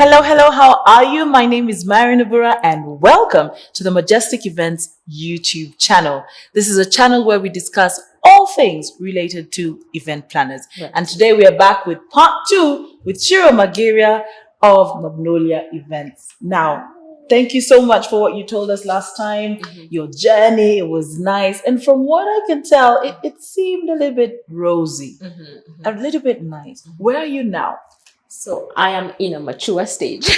Hello, hello, how are you? My name is Marion and welcome to the Majestic Events YouTube channel. This is a channel where we discuss all things related to event planners. Right. And today we are back with part 2 with Shiru of Magnolia Events. Now, thank you so much for what you told us last time. Your journey, it was nice. And from what I can tell, it seemed a little bit rosy, a little bit nice. Where are you now? So I am in a mature stage.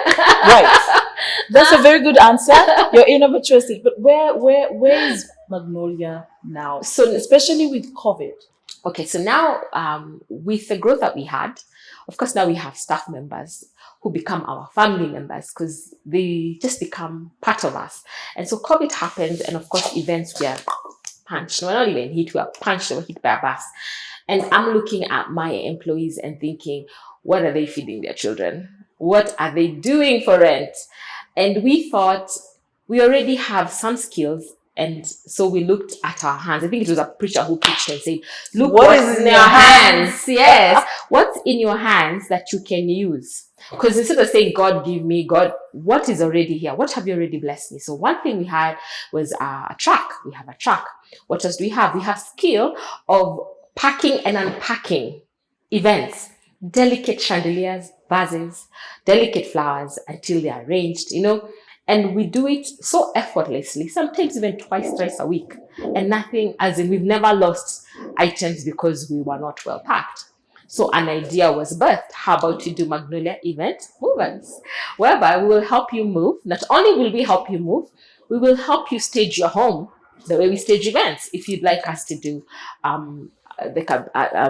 Right. That's a very good answer. You're in a mature stage. But where is Magnolia now? So especially with COVID. Okay, so now with the growth that we had, of course now we have staff members who become our family members because they just become part of us. And so COVID happened, and of course events were punched. No, we're not even hit, we were punched or hit by a bus. And I'm looking at my employees and thinking, what are they feeding their children? What are they doing for rent? And we thought we already have some skills. And so we looked at our hands. I think it was a preacher who preached and said, look what's in your hands. Yes. What's in your hands that you can use? Because instead of saying, God, give me, God, what is already here? What have you already blessed me? So one thing we had was a truck. We have a truck. What else do we have? We have skill of packing and unpacking events, delicate chandeliers, vases, delicate flowers until they are arranged, and we do it so effortlessly, sometimes even twice, thrice a week, and nothing, as in we've never lost items because we were not well packed. So an idea was birthed. How about you do Magnolia Event Movers, whereby we will help you move. Not only will we help you move, we will help you stage your home the way we stage events. If you'd like us to do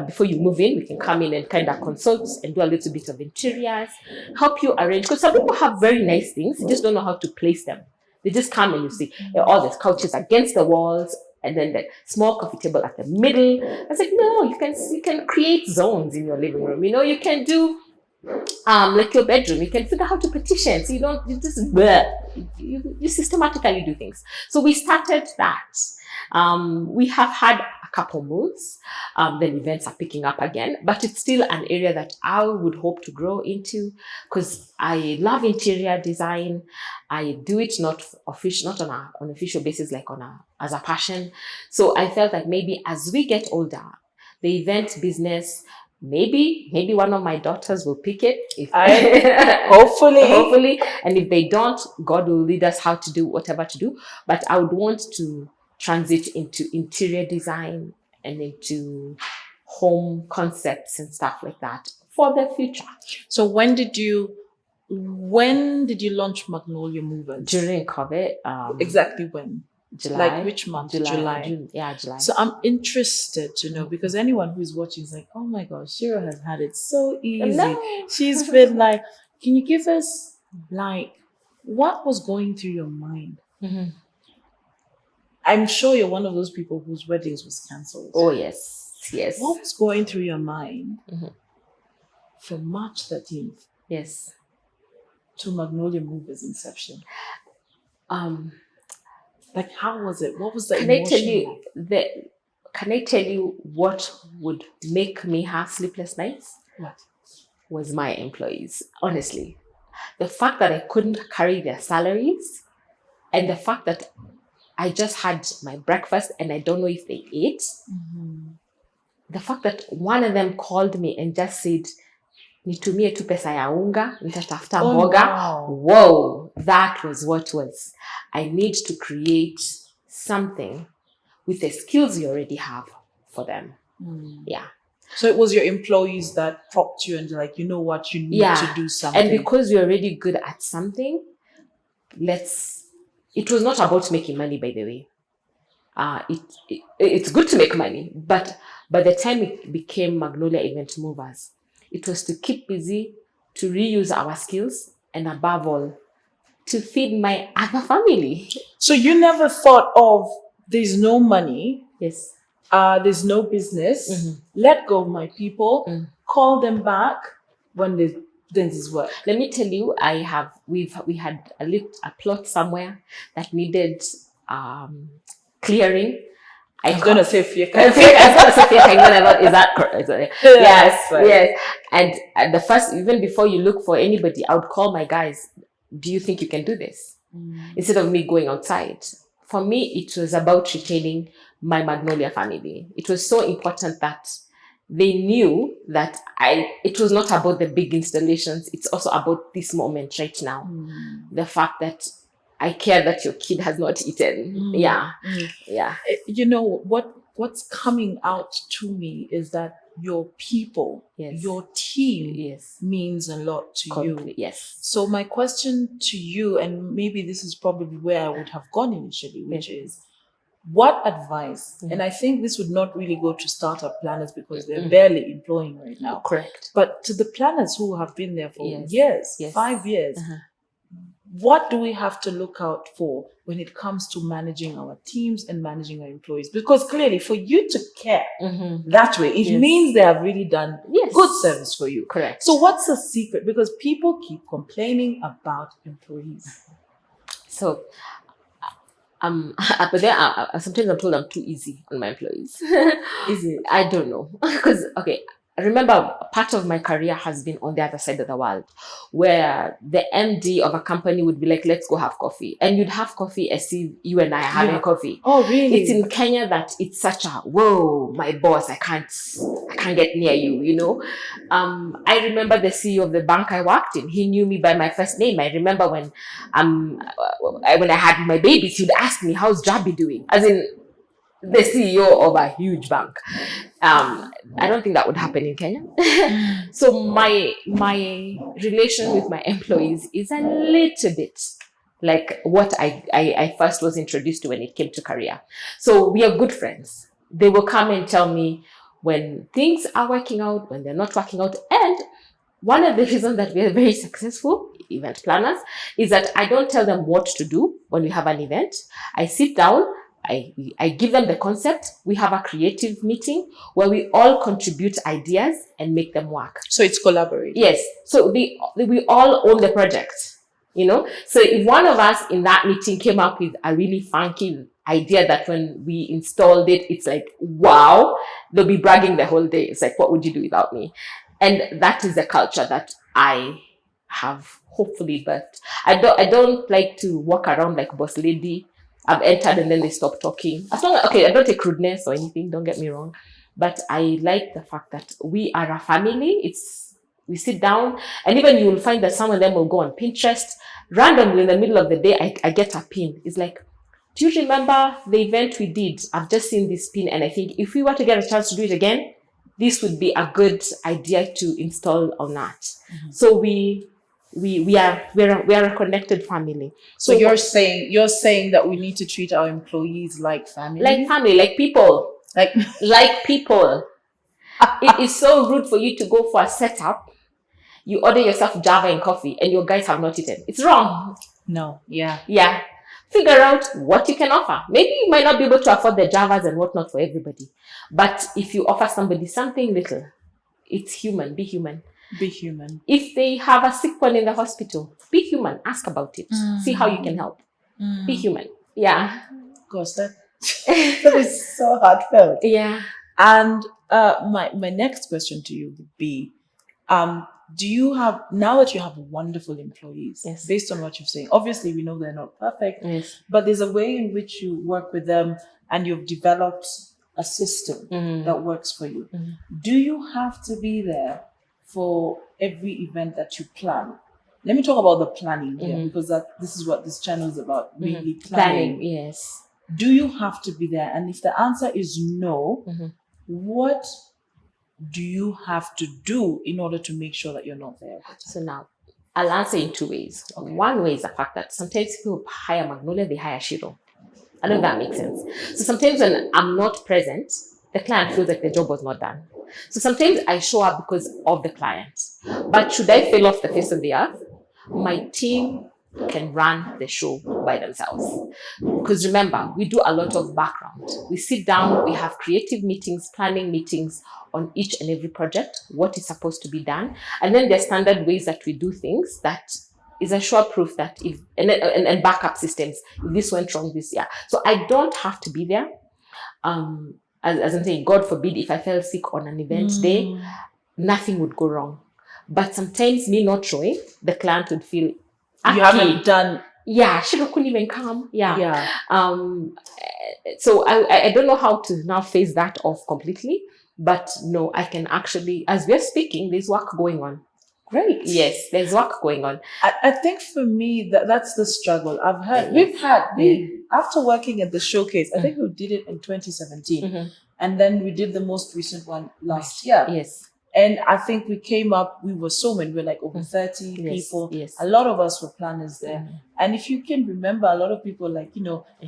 before you move in, we can come in and kind of consult and do a little bit of interiors, help you arrange. Because some people have very nice things, they just don't know how to place them. They just come and you see all the couches against the walls, and then the small coffee table at the middle. I was like, no, you can create zones in your living room. You can do like your bedroom. You can figure out how to partition. So you just you systematically do things. So we started that. We have had a couple moves, then events are picking up again, but it's still an area that I would hope to grow into because I love interior design. I do it not on an official basis, like as a passion. So I felt like maybe as we get older, the event business, maybe one of my daughters will pick it. Hopefully, and if they don't, God will lead us how to do whatever to do. But I would want to transit into interior design and into home concepts and stuff like that for the future. So when did you launch Magnolia Movers? During COVID. Exactly when? July. Like which month? July. June. Yeah, July. So I'm interested to know, because anyone who's watching is like, oh my gosh, Shiru has had it so easy. No. She's been like, can you give us like what was going through your mind? I'm sure you're one of those people whose weddings was cancelled. Oh, yes. What was going through your mind from March 13th? Yes. To Magnolia Movers inception? Like, how was it? What was the emotion like? Can I tell you what would make me have sleepless nights? What? Was my employees, honestly. The fact that I couldn't carry their salaries, and the fact that I just had my breakfast and I don't know if they ate. The fact that one of them called me and just said, nitumie tu pesa ya unga, nitatafuta mboga. Wow. Whoa, that was what was. I need to create something with the skills you already have for them. Yeah. So it was your employees that propped you and like, you know what, you need to do something. And because you're already good at something, it was not about making money, by the way. It's good to make money, but by the time it became Magnolia Event Movers, it was to keep busy, to reuse our skills, and above all, to feed my other family. So you never thought of, there's no money. Yes. There's no business. Let go of my people. Call them back when this work. Let me tell you, we had a plot somewhere that needed clearing. I was going to say fear. I was going to say fear. Is that correct? Yes, right. yes. And at the first, even before you look for anybody, I would call my guys. Do you think you can do this? Instead of me going outside. For me, it was about retaining my Magnolia family. It was so important that they knew that it was not about the big installations. It's also about this moment right now. The fact that I care that your kid has not eaten. Yeah. You know, what's coming out to me is that your people, your team means a lot to you. Yes. So my question to you, and maybe this is probably where I would have gone initially, which is, what advice, and I think this would not really go to startup planners because they're barely employing right now. Correct. But to the planners who have been there for years, 5 years, what do we have to look out for when it comes to managing our teams and managing our employees? Because clearly, for you to care that way, it means they have really done good service for you. Correct. So what's the secret? Because people keep complaining about employees. So, but then sometimes I'm told I'm too easy on my employees. Is it? I don't know. Because, remember, part of my career has been on the other side of the world, where the MD of a company would be like, let's go have coffee. And you'd have coffee as if you and I are having coffee. Oh, really? It's in Kenya that it's such a, whoa, my boss, I can't get near you, you know. I remember the CEO of the bank I worked in. He knew me by my first name. I remember when I had my babies, he'd ask me, how's Jabi doing? As in, the CEO of a huge bank. I don't think that would happen in Kenya. So my relation with my employees is a little bit like what I first was introduced to when it came to career. So we are good friends. They will come and tell me when things are working out, when they're not working out. And one of the reasons that we are very successful event planners is that I don't tell them what to do when we have an event. I sit down, I give them the concept. We have a creative meeting where we all contribute ideas and make them work. So it's collaborative. Yes. So we all own the project, you know. So if one of us in that meeting came up with a really funky idea that when we installed it, it's like, wow, they'll be bragging the whole day. It's like, what would you do without me? And that is the culture that I have hopefully birthed. I don't like to walk around like boss lady. I've entered and then they stop talking. As long as, I don't take rudeness or anything, don't get me wrong. But I like the fact that we are a family. We sit down, and even you will find that some of them will go on Pinterest. Randomly in the middle of the day, I get a pin. It's like, do you remember the event we did? I've just seen this pin, and I think if we were to get a chance to do it again, this would be a good idea to install on that. So we are a connected family. So you're saying that we need to treat our employees like family? Like family, like people. Like people. It is so rude for you to go for a setup. You order yourself Java and coffee and your guys have not eaten. It's wrong. No. Yeah. Yeah. Figure out what you can offer. Maybe you might not be able to afford the Javas and whatnot for everybody. But if you offer somebody something little, it's human. Be human. Be human. If they have a sick one in the hospital, be human. Ask about it. See how you can help. Be human. Yeah. Gosh, that is so heartfelt. Yeah. And my next question to you would be, do you have, now that you have wonderful employees, based on what you're saying, obviously we know they're not perfect, but there's a way in which you work with them and you've developed a system that works for you. Do you have to be there for every event that you plan? Let me talk about the planning here, because this is what this channel is about, mainly planning. Yes. Do you have to be there? And if the answer is no, what do you have to do in order to make sure that you're not there? So now, I'll answer in two ways. One way is the fact that sometimes people hire Magnolia, they hire Shiru. I don't know if that makes sense. So sometimes when I'm not present, the client feels like the job was not done. So sometimes I show up because of the client. But should I fail off the face of the earth, my team can run the show by themselves. Because remember, we do a lot of background. We sit down, we have creative meetings, planning meetings on each and every project, what is supposed to be done. And then there's standard ways that we do things that is a sure proof that if, and backup systems, if this went wrong this year. So I don't have to be there. as I'm saying, God forbid, if I fell sick on an event day, nothing would go wrong. But sometimes me not showing, the client would feel You haven't done. Yeah, Shiru couldn't even come. Yeah. So I don't know how to now phase that off completely. But no, I can actually, as we're speaking, there's work going on. Great. Yes, there's work going on. I think for me that's the struggle. I've heard after working at the showcase, I think we did it in 2017. And then we did the most recent one last year. Yes. And I think we came up, we were so many, we were like over 30 people. Yes. A lot of us were planners there. And if you can remember, a lot of people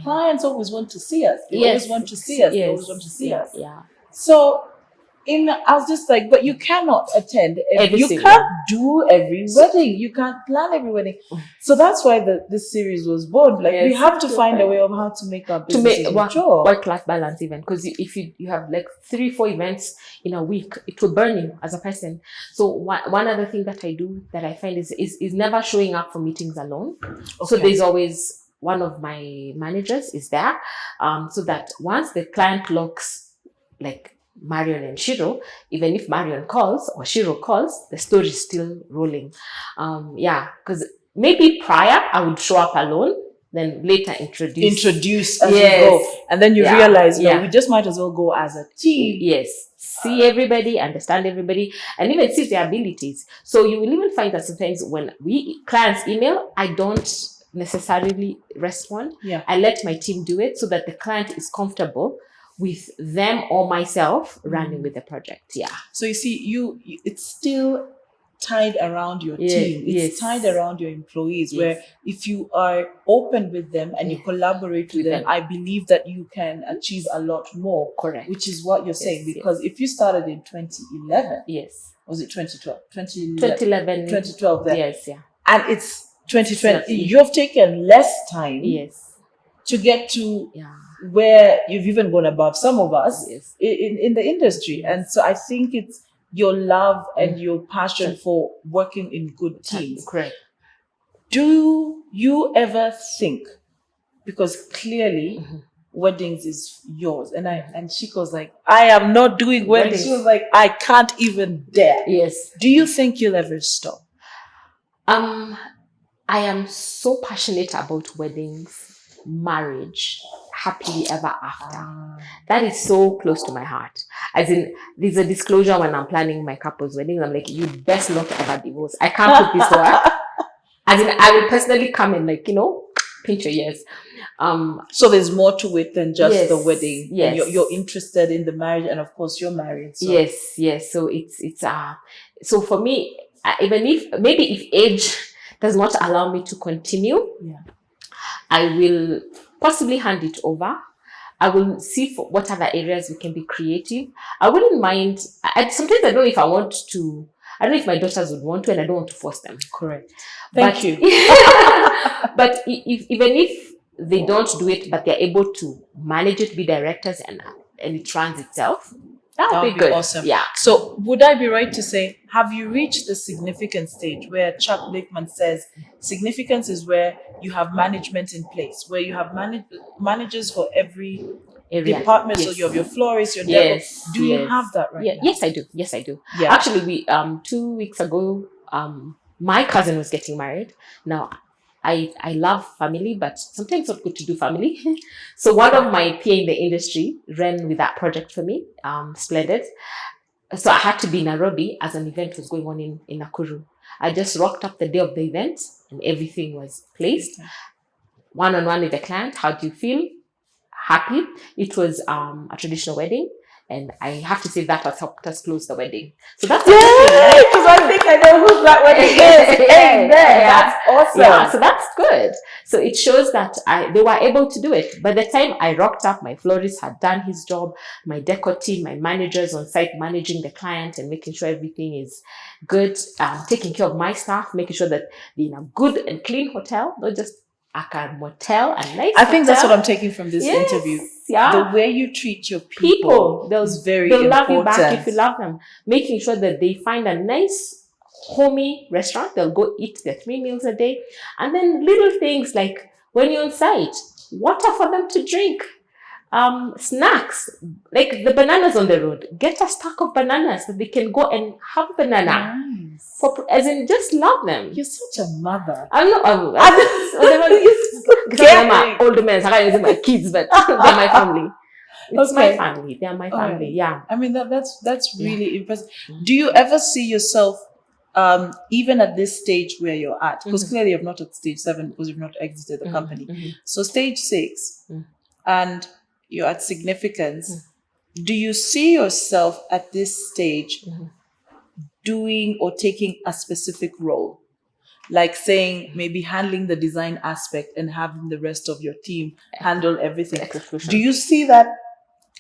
clients always want to see us. They always want to see us. They always want to see us. Yeah. So I was just like, but you cannot attend you can't do every wedding. You can't plan every wedding. So that's why this series was born. Like we have to find a way of how to make our business work-life balance even. Because if you have like 3-4 events in a week, it will burn you as a person. So one other thing that I do that I find is never showing up for meetings alone. So there's always one of my managers is there, so that once the client looks like Marion and Shiru, even if Marion calls or Shiru calls, the story is still rolling. Because maybe prior I would show up alone, then later introduce as you go, and then you realize we just might as well go as a team. Yes, see everybody, understand everybody, and even see their abilities. So you will even find that sometimes when clients email, I don't necessarily respond. I let my team do it so that the client is comfortable with them or myself running with the project. So you see, it's still tied around your team. It's tied around your employees, where if you are open with them and you collaborate with them, I believe that you can achieve a lot more. Correct. Which is what you're saying, because if you started in 2011, was it 2012? 2011. 2012 then. Yes, and it's 2020. You've taken less time to get to where you've even gone above some of us in the industry. And so I think it's your love and your passion for working in good teams. Correct. Do you ever think, because clearly weddings is yours, and Chico's like, I am not doing weddings. She was like, I can't even dare. Yes. Do you think you'll ever stop? I am so passionate about weddings, marriage, happily ever after. That is so close to my heart. As in, there's a disclosure when I'm planning my couple's weddings. I'm like, you best not ever divorce. I can't put this to work. As in, I will personally come and pinch your ears. So there's more to it than just the wedding. Yes. You're interested in the marriage, and of course you're married. So. Yes. So it's so for me, even if age does not allow me to continue, I will possibly hand it over. I will see for what other areas we can be creative. I wouldn't mind. Sometimes I don't know if I want to. I don't know if my daughters would want to, and I don't want to force them. Correct. Thank you. But even if they don't do it, but they're able to manage it, be directors, and it runs itself, that would be good. Awesome. Yeah. So would I be right to say, have you reached the significant stage where Chuck Blakeman says significance is where you have management in place, where you have managers for every department? So you have your florist, your decor. Do you have that right now? Yes, I do. Yeah. Actually, we 2 weeks ago, my cousin was getting married. Now, I love family, but sometimes it's not good to do family. So one of my peer in the industry ran with that project for me, Splendid. So I had to be in Nairobi as an event was going on in Nakuru. I just rocked up the day of the event and everything was placed. One-on-one with the client. How do you feel? Happy. It was a traditional wedding. And I have to say that has helped us close the wedding. So that's because I think I know who that wedding is. Amen. That's awesome. Yeah, so that's good. So it shows that they were able to do it. By the time I rocked up, my florist had done his job, my decor team, my managers on site managing the client and making sure everything is good, taking care of my staff, making sure that they're in a good and clean hotel, not just a motel, a nice I think that's what I'm taking from this interview. Yeah. The way you treat your people is very important. They'll love you back if you love them. Making sure that they find a nice, homey restaurant. They'll go eat their 3 meals a day. And then little things like when you're on site, water for them to drink. snacks, like the bananas on the road. Get a stack of bananas that they can go and have a banana. Nice. As in, just love them. You're such a mother. I'm not. Because I'm my older men. I can't use my kids, but they're my family. It's my family. They are my family. Yeah. I mean that's really impressive. Do you ever see yourself, even at this stage where you're at? Because clearly you're not at stage 7 because you've not exited the company. So stage 6, and you're at significance. Do you see yourself at this stage doing or taking a specific role? Like saying maybe handling the design aspect and having the rest of your team handle everything. Do you see that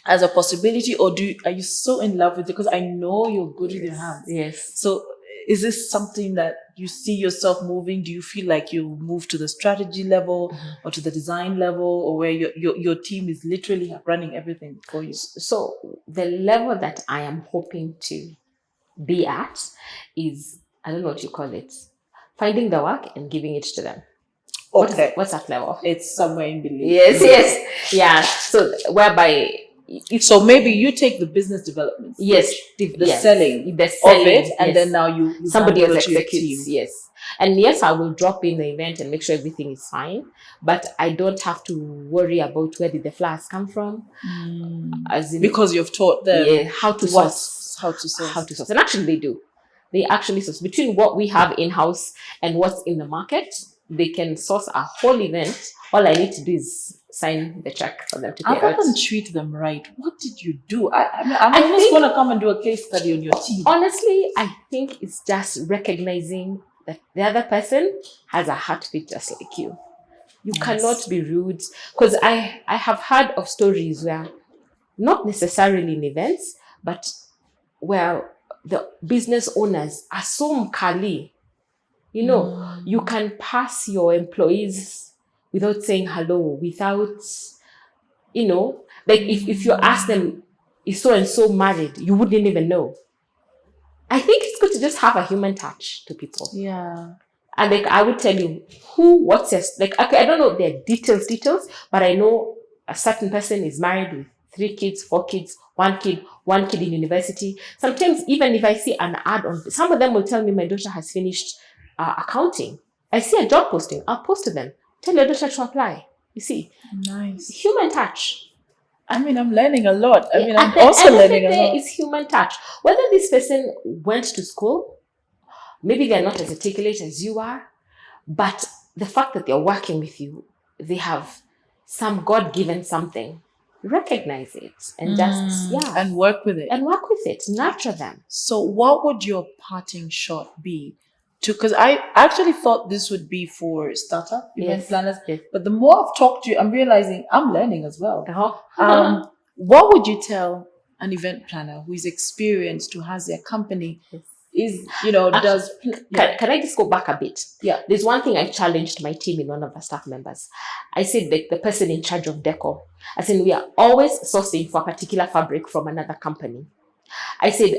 as a possibility, or are you so in love with it? Because I know you're good with your hands. Yes. So is this something that you see yourself moving? Do you feel like you move to the strategy level or to the design level, or where your team is literally running everything for you? So the level that I am hoping to be at is, I don't know what you call it, finding the work and giving it to them. Okay. What's that level? It's somewhere in between. Yes. Yeah. So whereby, so maybe you take the business development. Yes. The selling of it, and then now you somebody else executes. Yes. And yes, I will drop in the event and make sure everything is fine, but I don't have to worry about where did the flowers come from. Because you've taught them how to source. And actually they do. They actually source between what we have in-house and what's in the market. They can source a whole event. All I need to do is sign the check for them to pay. Other than treat them right, what did you do? I almost want to come and do a case study on your team. Honestly, I think it's just recognizing that the other person has a heartbeat just like you. You cannot be rude. Because I have heard of stories where, not necessarily in events, but where the business owners are so mkali. You know, you can pass your employees without saying hello, without, you know, like if you ask them, is so-and-so married, you wouldn't even know. I think it's good to just have a human touch to people. Yeah. And like, I would tell you what's your, like, okay, I don't know their details, but I know a certain person is married with 3 kids, 4 kids, 1 kid in university. Sometimes even if I see an ad on, some of them will tell me my daughter has finished accounting. I see a job posting, I'll post to them. Tell your daughter to apply. You see, nice human touch. I mean, I'm learning a lot. I'm also learning a lot. It's human touch. Whether this person went to school, maybe they're not as articulate as you are, but the fact that they're working with you, they have some God-given something. Recognize it and and work with it. Nurture them. So what would your parting shot be? Because I actually thought this would be for startup event planners, but the more I've talked to you, I'm realizing I'm learning as well. What would you tell an event planner who is experienced, who has their company, is, you know, Can I just go back a bit? Yeah. There's one thing I challenged my team in one of the staff members. I said, like, the person in charge of decor, I said, we are always sourcing for a particular fabric from another company. I said,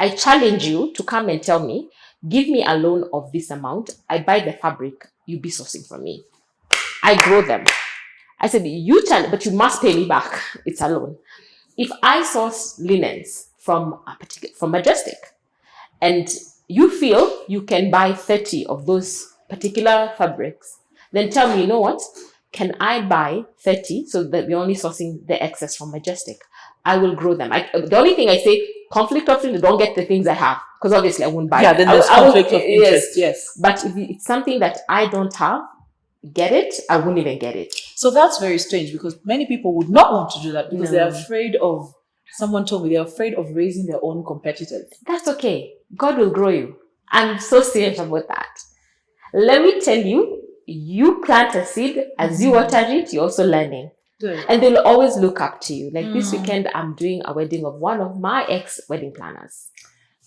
I challenge you to come and tell me, give me a loan of this amount. I buy the fabric. You be sourcing from me. I grow them. I said, but you must pay me back. It's a loan. If I source linens from Majestic, and you feel you can buy 30 of those particular fabrics, then tell me, you know what? Can I buy 30 so that we're only sourcing the excess from Majestic? I will grow them. The only thing I say, conflict of interest, don't get the things I have, because obviously I won't buy. Yeah, then there's conflict of interest. Yes. But if it's something that I don't have, get it, I wouldn't even get it. So that's very strange, because many people would not want to do that because they're afraid of, someone told me they're afraid of raising their own competitors. That's okay. God will grow you. I'm so serious about that. Let me tell you, you plant a seed, as you water it, you're also learning. Good. And they'll always look up to you. Like this weekend, I'm doing a wedding of one of my ex-wedding planners.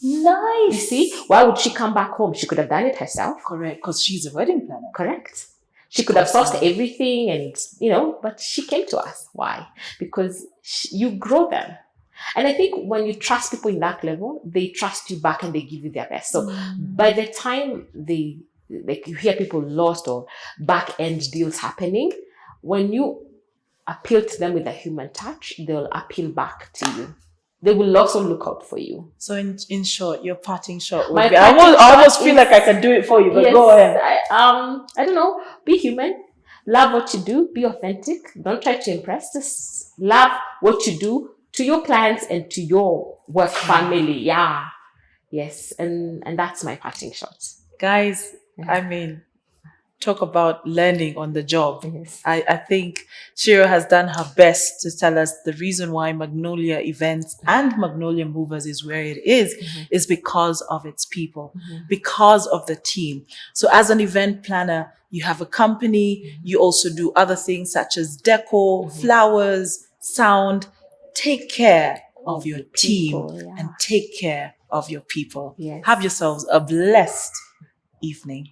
Nice. You see, why would she come back home? She could have done it herself. Correct, because she's a wedding planner. Correct. She could have sourced everything and, you know, but she came to us. Why? Because you grow them. And I think when you trust people in that level, they trust you back and they give you their best. So by the time you hear people lost or back end deals happening, when you appeal to them with a human touch, they'll appeal back to you. They will also look out for you. So in short, your parting shot My would be, parting I almost shot feel is- like I can do it for you, but Yes, go ahead. I don't know. Be human. Love what you do. Be authentic. Don't try to impress. Just love what you do to your clients and to your work family. Yeah. Yes. And that's my parting shot. Guys, Yeah. I mean, talk about learning on the job. Yes. I think Shiru has done her best to tell us the reason why Magnolia Events and Magnolia Movers is where it is because of its people, because of the team. So as an event planner, you have a company, you also do other things such as decor, flowers, sound. Take care of your team and take care of your people. Yes. Have yourselves a blessed evening.